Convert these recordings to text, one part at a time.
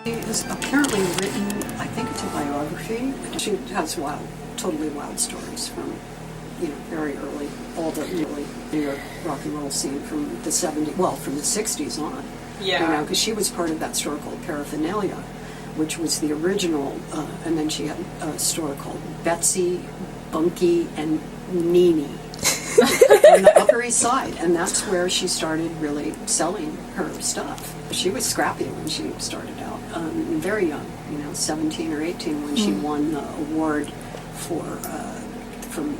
She has apparently written, I think it's a biography. She has totally wild stories from, very early, all the early New York rock and roll scene from the 70s, well, from the 60s on. Yeah. Because she was part of that store called Paraphernalia, which was the original, and then she had a store called Betsey, Bunky, and Nene on the Upper East Side, and that's where she started really selling her stuff. She was scrappy when she started out, very young, 17 or 18 when she won the award from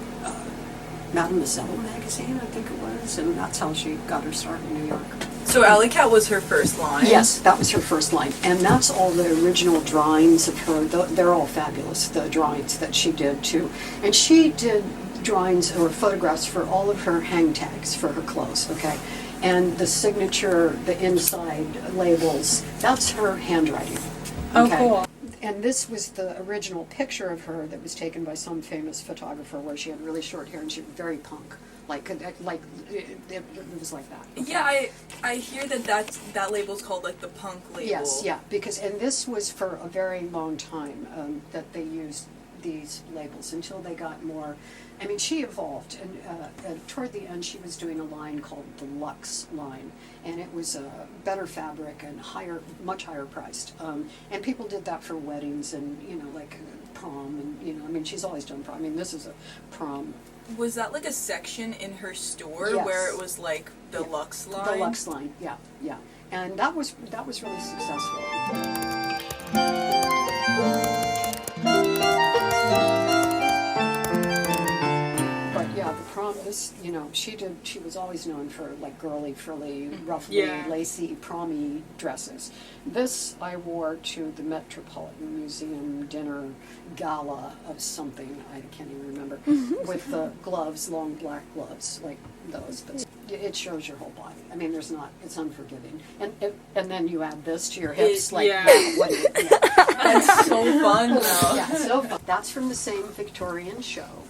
Mademoiselle magazine, I think it was, and that's how she got her start in New York. So Alley Cat was her first line? Yes, that was her first line, and that's all the original drawings of her. They're all fabulous, the drawings that she did too. And she did drawings or photographs for all of her hang tags for her clothes, okay? And the signature, the inside labels, that's her handwriting. Okay? Oh, cool. And this was the original picture of her that was taken by some famous photographer where she had really short hair and she was very punk. Like it was like that. Okay? Yeah, I hear that label's called like the punk label. Yes, yeah, and this was for a very long time that they used these labels until they got more. I mean, she evolved, and toward the end, she was doing a line called the Luxe line, and it was a better fabric and much higher priced. And people did that for weddings and like prom, and I mean, she's always done prom. I mean, this is a prom. Was that like a section in her store Yes. where it was like the Luxe line? The Luxe line, yeah, and that was really successful. Yeah, the prom, she was always known for like girly, frilly, ruffly, lacy, promy dresses. This I wore to the Metropolitan Museum dinner gala of something, I can't even remember, with the gloves, long black gloves, like those. But it shows your whole body. I mean, it's unforgiving. And then you add this to your hips, That's so fun though. Yeah, so fun. That's from the same Victorian show.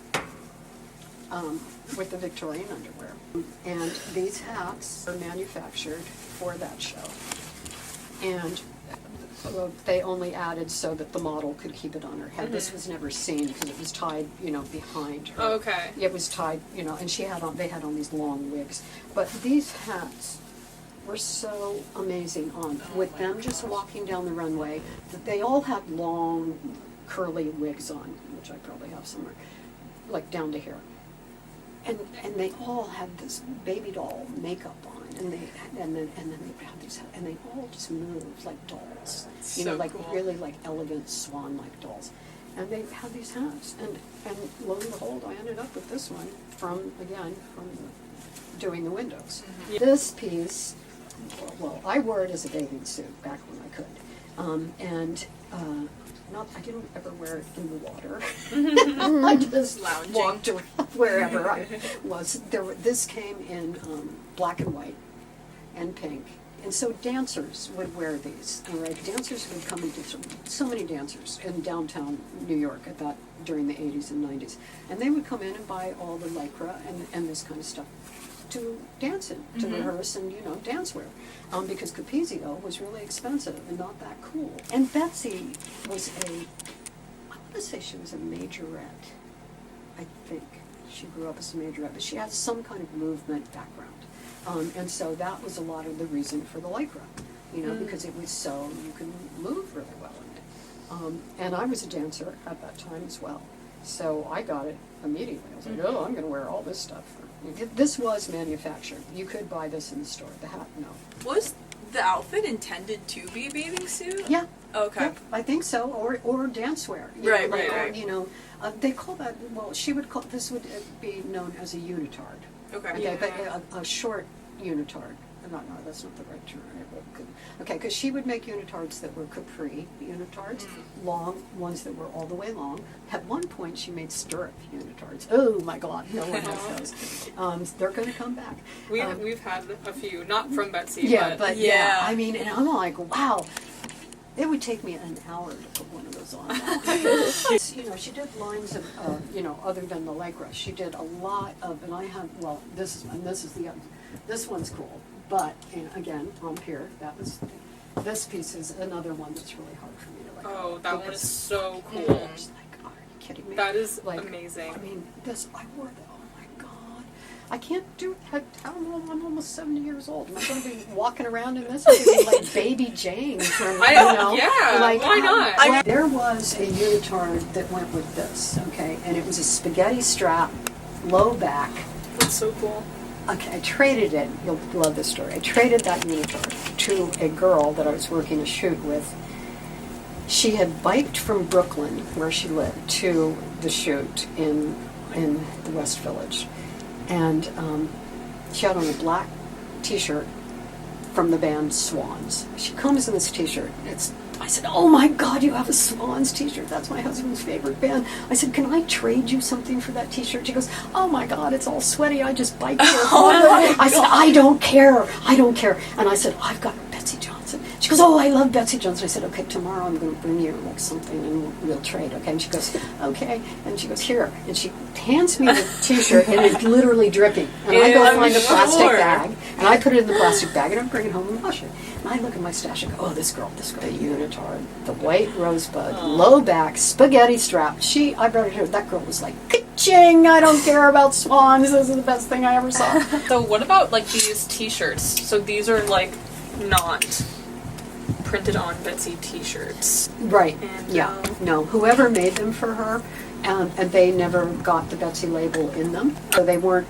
With the Victorian underwear. And these hats are manufactured for that show. And they only added so that the model could keep it on her head. This was never seen because it was tied, behind her. Oh, okay. It was tied, and they had on these long wigs. But these hats were so amazing with them just walking down the runway, that they all had long, curly wigs on, which I probably have somewhere, like down to here. And they all had this baby doll makeup on, and then they had these, and they all just moved like dolls, cool. Really like elegant swan-like dolls. And they had these hats, and lo and behold, I ended up with this one from doing the windows. Mm-hmm. Yeah. This piece, well, I wore it as a bathing suit back when I could, I didn't ever wear it in the water. I just Lounging. walked around wherever I was. This came in black and white and pink. And so dancers would wear these. All right, dancers would come into so many dancers in downtown New York during the 80s and 90s. And they would come in and buy all the lycra and this kind of stuff to dance in, to rehearse and, dance wear. Because Capezio was really expensive and not that cool. And Betsey was I want to say she was a majorette, I think. She grew up as a majorette, but she had some kind of movement background. And so that was a lot of the reason for the lycra, because it was so, you could move really well in it. And I was a dancer at that time as well. So I got it immediately. I was like, I'm going to wear all this stuff. This was manufactured. You could buy this in the store. The hat, no. Was the outfit intended to be a bathing suit? Yeah. Okay. Yep, I think so, or dancewear. Right. They call that, this would be known as a unitard. Okay. But a short unitard. No, that's not the right term. Okay, because she would make unitards that were capri unitards, long ones that were all the way long. At one point, she made stirrup unitards. Oh my God, no one has those. They're going to come back. We've had a few, not from Betsey. But yeah. I mean, and I'm like, wow. It would take me an hour to put one of those on. She did lines of, other than the lycra. She did a lot of, and I have, this one's cool. But, and again, Empire, that was, this piece is another one that's really hard for me to let go. Oh, that one is because so cool. I'm just like, are you kidding me? That is like, amazing. I mean, I wore that, oh my God. I can't do it. I don't know, I'm almost 70 years old. Am I going to be walking around in this? I'm gonna be like Baby Jane from, yeah, like, why not? there was a unitard that went with this, okay? And it was a spaghetti strap, low back. That's so cool. Okay, I traded it. You'll love this story. I traded that unitard to a girl that I was working a shoot with. She had biked from Brooklyn, where she lived, to the shoot in the West Village, and she had on a black T-shirt from the band Swans. She comes in this T-shirt. I said, "Oh my God, you have a Swans T-shirt. That's my husband's favorite band." I said, "Can I trade you something for that T-shirt?" She goes, "Oh my God, it's all sweaty. I just biked here." I said, "I don't care. I don't care." And I said, "I've got Betsey Johnson." She goes, "Oh, I love Betsey Johnson." I said, "Okay, tomorrow I'm going to bring you like something and we'll trade, okay?" And she goes, "Okay." And she goes, "Here." And she hands me the T-shirt and it's literally dripping. And I go find a plastic bag and I put it in the plastic bag and I bring it home and wash it. And I look at my stash and go, "Oh, this girl, the unitard, the white rosebud, low back, spaghetti strap." I brought it here. That girl was like, "Ka-ching, I don't care about Swans. This is the best thing I ever saw." So what about like these T-shirts? So these are like not printed on Betsey T-shirts. Right. And, Yeah. No. Whoever made them for her, and they never got the Betsey label in them. So they weren't.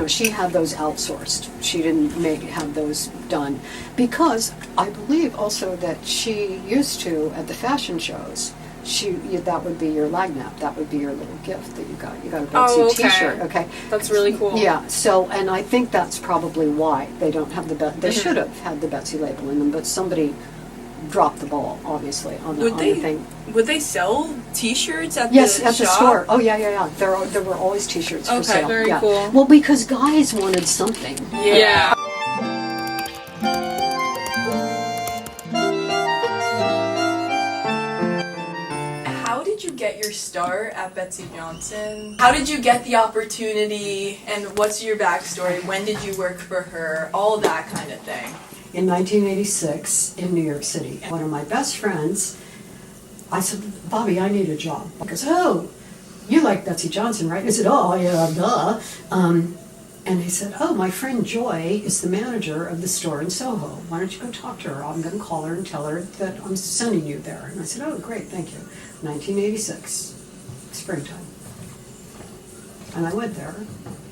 She had those outsourced. She didn't have those done because I believe also that she used to at the fashion shows. That would be your lag nap. That would be your little gift that you got. You got a Betsey T-shirt. Okay. That's really cool. Yeah. So, and I think that's probably why they don't have they should have had the Betsey label in them, but somebody dropped the ball, obviously, on the thing. Would they sell T-shirts at Yes, the at the shop? store. Oh yeah. There were always T-shirts for sale. Okay, very yeah. cool. Well, because guys wanted something. Yeah. How did you get your start at Betsey Johnson? How did you get the opportunity, and what's your backstory? When did you work for her? All that kind of thing. In 1986 in New York City. One of my best friends, I said, "Bobby, I need a job." He goes, "Oh, you like Betsey Johnson, right?" I said, "Oh, yeah, duh." And he said, "Oh, my friend Joy is the manager of the store in Soho. Why don't you go talk to her? I'm going to call her and tell her that I'm sending you there." And I said, "Oh, great, thank you." 1986, springtime. And I went there,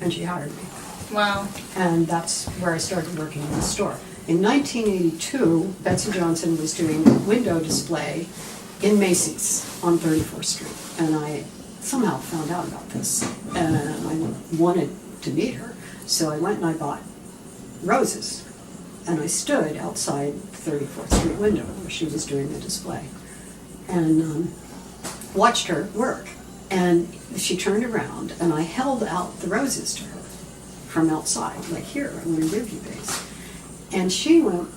and she hired me. Wow. And that's where I started working in the store. In 1982, Betsey Johnson was doing a window display in Macy's on 34th Street. And I somehow found out about this. And I wanted to meet her. So I went and I bought roses. And I stood outside the 34th Street window where she was doing the display. And watched her work. And she turned around and I held out the roses to her from outside. Like, "Here, I'm going to give you these." And she went,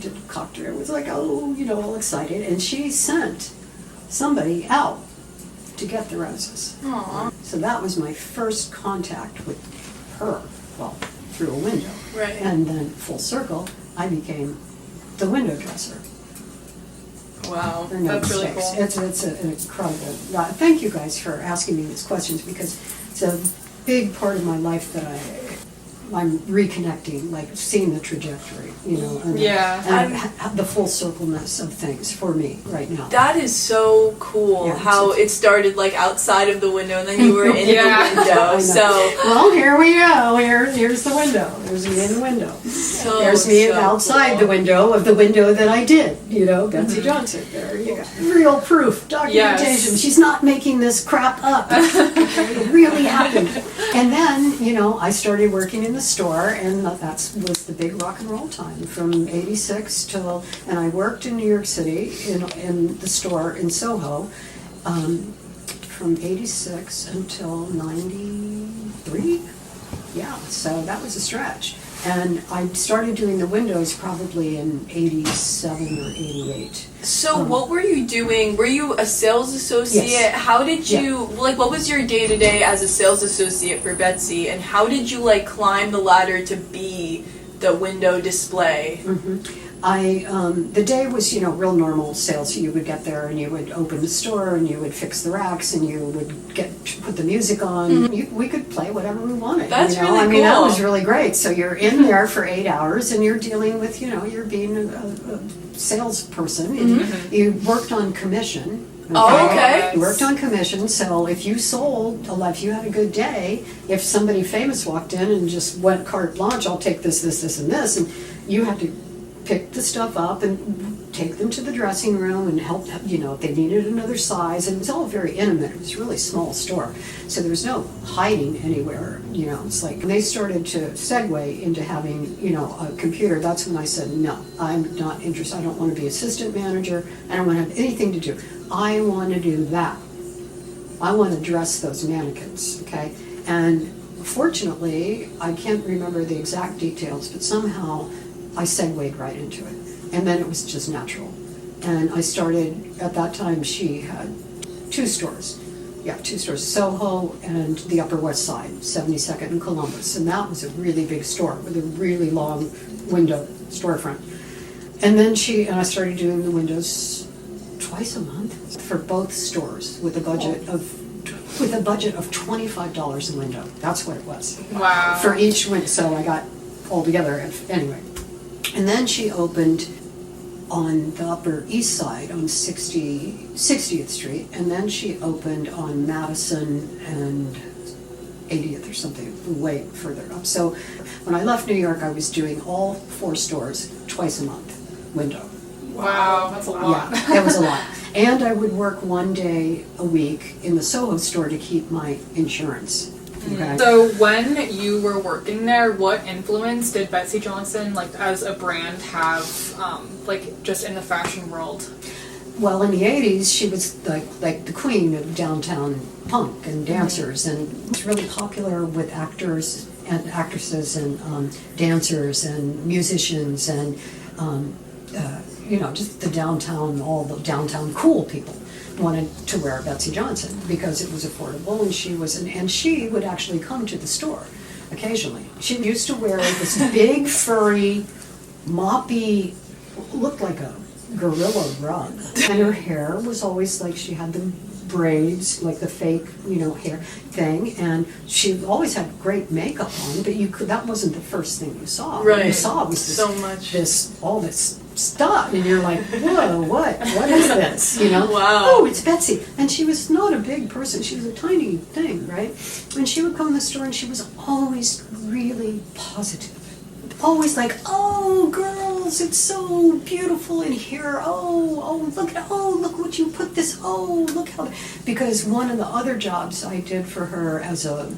did a cocktail. Was like, all excited. And she sent somebody out to get the roses. Aww. So that was my first contact with her, well, through a window. Right. And then full circle, I became the window dresser. Wow. There are no That's really mistakes. cool. It's an incredible. Thank you guys for asking me these questions because it's a big part of my life that I'm reconnecting, like seeing the trajectory, and, Yeah. and the full circleness of things for me right now. That is so cool. Yeah, how it started like outside of the window and then you were in Yeah. the window. I know. So Well, here we go. Here's the window. There's me in the window. There's me outside cool. the window of the window that I did. Betsey Johnson. There you go. Real proof, documentation. Yes. She's not making this crap up. It really happened. And then, I started working in the store, and that was the big rock and roll time from '86 till, and I worked in New York City in the store in Soho. From '86 until '93. Yeah, so that was a stretch. And I started doing the windows probably in '87 or '88. So what were you doing? Were you a sales associate? Yes. How did you, what was your day-to-day as a sales associate for Betsey? And how did you, climb the ladder to be the window display? The day was, real normal sales. So you would get there and you would open the store and you would fix the racks and you would put the music on. We could play whatever we wanted. That's really I mean, that cool. was really great. So you're in there for 8 hours and you're dealing with, you're being a salesperson. And you worked on commission. Oh, okay. You worked on commission, so if you if you had a good day, if somebody famous walked in and just went carte blanche, I'll take this, this, this, and this, and you had to pick the stuff up and take them to the dressing room and help, if they needed another size, and it was all very intimate. It was a really small store, so there was no hiding anywhere, it's like, when they started to segue into having, a computer, that's when I said, no, I'm not interested, I don't want to be assistant manager, I don't want to have anything to do. I want to do that. I want to dress those mannequins, okay? And fortunately, I can't remember the exact details, but somehow I segued right into it. And then it was just natural. And I started, at that time, she had 2 stores. Yeah, 2 stores, Soho and the Upper West Side, 72nd and Columbus. And that was a really big store with a really long window storefront. And then I started doing the windows twice a month for both stores with a budget of $25 a window. That's what it was. Wow. For each window. So I got altogether anyway. And then she opened on the Upper East Side on 60th Street, and then she opened on Madison and 80th or something, way further up. So when I left New York, I was doing all 4 stores twice a month, window. Wow, that's a lot. Yeah, that was a lot. And I would work 1 day a week in the Soho store to keep my insurance. Okay? So when you were working there, what influence did Betsey Johnson, as a brand, have, just in the fashion world? Well, in the 80s, she was like the queen of downtown punk and dancers, and was really popular with actors and actresses and dancers and musicians and just all the downtown cool people wanted to wear Betsey Johnson because it was affordable, and she would actually come to the store occasionally. She used to wear this big furry, moppy, looked like a gorilla rug, and her hair was always like she had the braids, like the fake, hair thing, and she always had great makeup on, but that wasn't the first thing you saw. Right. What you saw was all this stuff, and you're like, whoa, what is this? Wow. Oh, it's Betsey. And she was not a big person, she was a tiny thing, right? When she would come in the store, and she was always really positive. Always like, oh, girls, it's so beautiful in here. Look what you put this. Oh, look how. Because one of the other jobs I did for her as a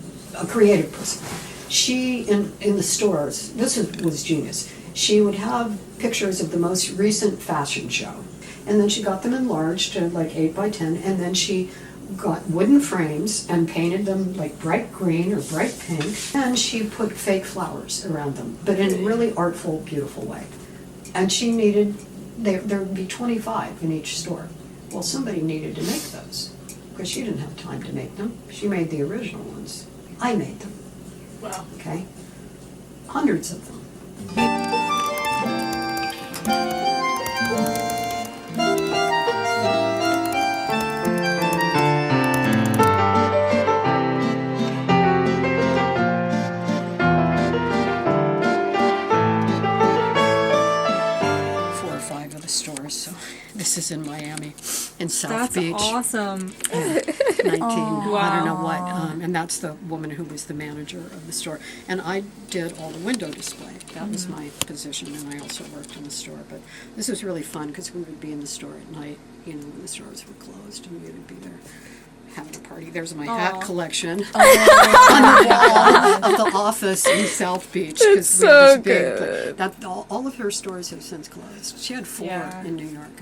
creative person, she in the stores. This was genius. She would have pictures of the most recent fashion show, and then she got them enlarged to 8 by 10, and then she got wooden frames and painted them bright green or bright pink, and she put fake flowers around them, but in a really artful, beautiful way. And she needed, there would be 25 in each store. Well, somebody needed to make those, because she didn't have time to make them. She made the original ones. I made them. Wow. Okay? Hundreds of them. Stores. So this is in Miami, in South Beach. That's awesome. 19, I don't know what, Wow. and that's the woman who was the manager of the store. And I did all the window display. That was my position, and I also worked in the store. But this was really fun because we would be in the store at night, when the stores were closed, and we would be there having a party. There's my hat collection on the wall of the office in South Beach. It's so good. All of her stores have since closed. She had 4 in New York.